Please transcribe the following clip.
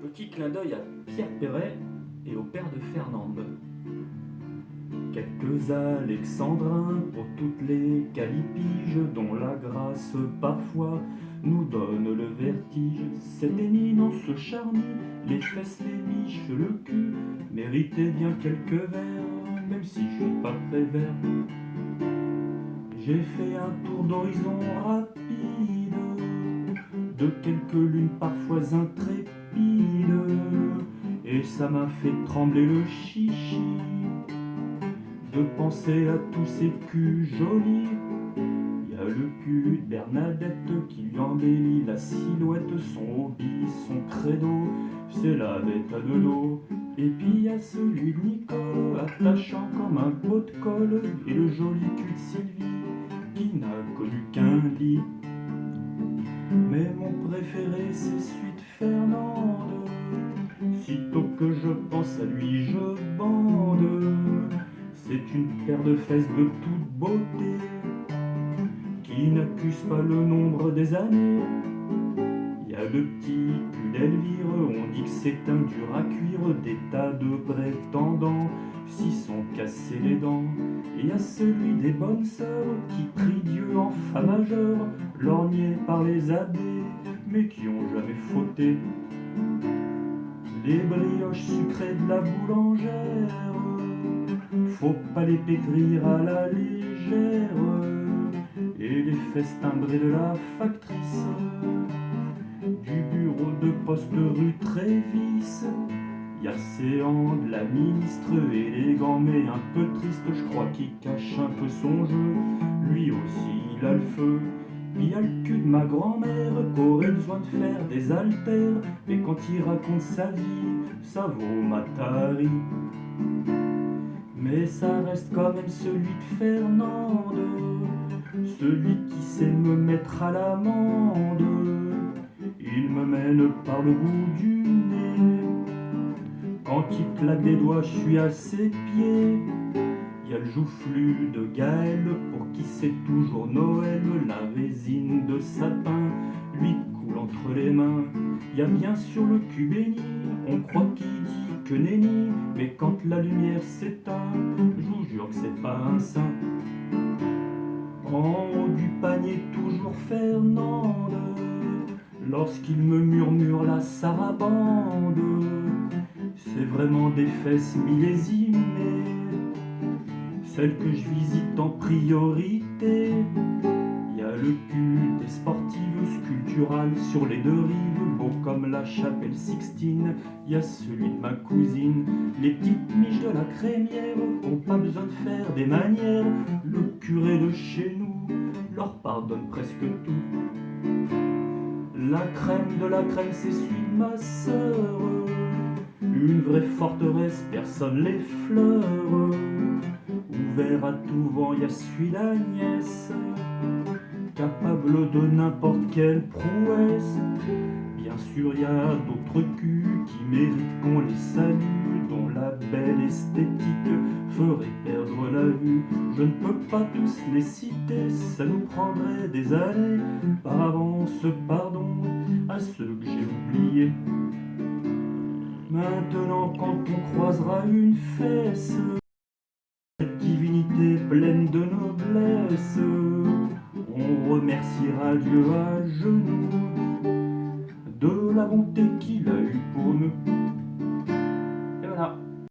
Petit clin d'œil à Pierre Perret et au père de Fernande. Quelques alexandrins pour toutes les calipiges dont la grâce parfois nous donne le vertige. Cette éminence charnie, les fesses, les miches, le cul, méritait bien quelques vers, même si je suis pas prévert. J'ai fait un tour d'horizon rapide, de quelques lunes parfois intrépides, et ça m'a fait trembler le chichi de penser à tous ces culs jolis. Y a le cul de Bernadette qui lui embellit la silhouette, son hobby, son credo, c'est la bête à deux dos. Et puis y a celui de Nicole, attachant comme un pot de colle, et le joli cul de Sylvie, qui n'a connu qu'un lit. Mais mon préféré c'est celui de Fernande, sitôt que je pense à lui je bande. C'est une paire de fesses de toute beauté, qui n'accuse pas le nombre des années. Y a le petit cul d'Elvire, on dit que c'est un dur à cuire, des tas de prétendants s'y sont cassés les dents. Et y a celui des bonnes sœurs qui prie Dieu en fa majeur, lorgnés par les abbés, mais qui ont jamais fauté. Les brioches sucrées de la boulangère, faut pas les pétrir à la légère. Et les fesses timbrées de la factrice, du bureau de poste rue Trévis. Y a Séan de la ministre, élégant mais un peu triste, je crois qu'il cache un peu son jeu, lui aussi il a le feu. Puis y a le cul de ma grand-mère, qu'aurait besoin de faire des haltères, mais quand il raconte sa vie, ça vaut Matari. Mais ça reste quand même celui de Fernande, celui qui sait me mettre à l'amende. Il me mène par le bout du nez, quand il claque des doigts je suis à ses pieds. Y a le joufflu de Gaël, pour qui c'est toujours Noël, la résine de sapin lui coule entre les mains. Y a bien sûr le cul béni, on croit qu'il dit que nenni, mais quand la lumière s'éteint, je vous jure que c'est pas un saint. En haut du panier toujours Fernande, lorsqu'il me murmure la sarabande, c'est vraiment des fesses millésimées, celle que je visite en priorité. Y a le cul des sportives sculpturales sur les deux rives, beau comme la chapelle Sixtine. Y a celui de ma cousine, les petites miches de la crémière, ont pas besoin de faire des manières. Le curé de chez nous leur pardonne presque tout. La crème de la crème c'est celui de ma sœur, une vraie forteresse, personne l'effleure. Ouvert à tout vent, y a celui d'Agnès, capable de n'importe quelle prouesse. Bien sûr, y a d'autres culs qui méritent qu'on les salue, dont la belle esthétique ferait perdre la vue. Je ne peux pas tous les citer, ça nous prendrait des années. Par avance, pardon à ceux que j'ai oubliés. Maintenant, quand on croisera une fesse, cette divinité pleine de noblesse, on remerciera Dieu à genoux de la bonté qu'il a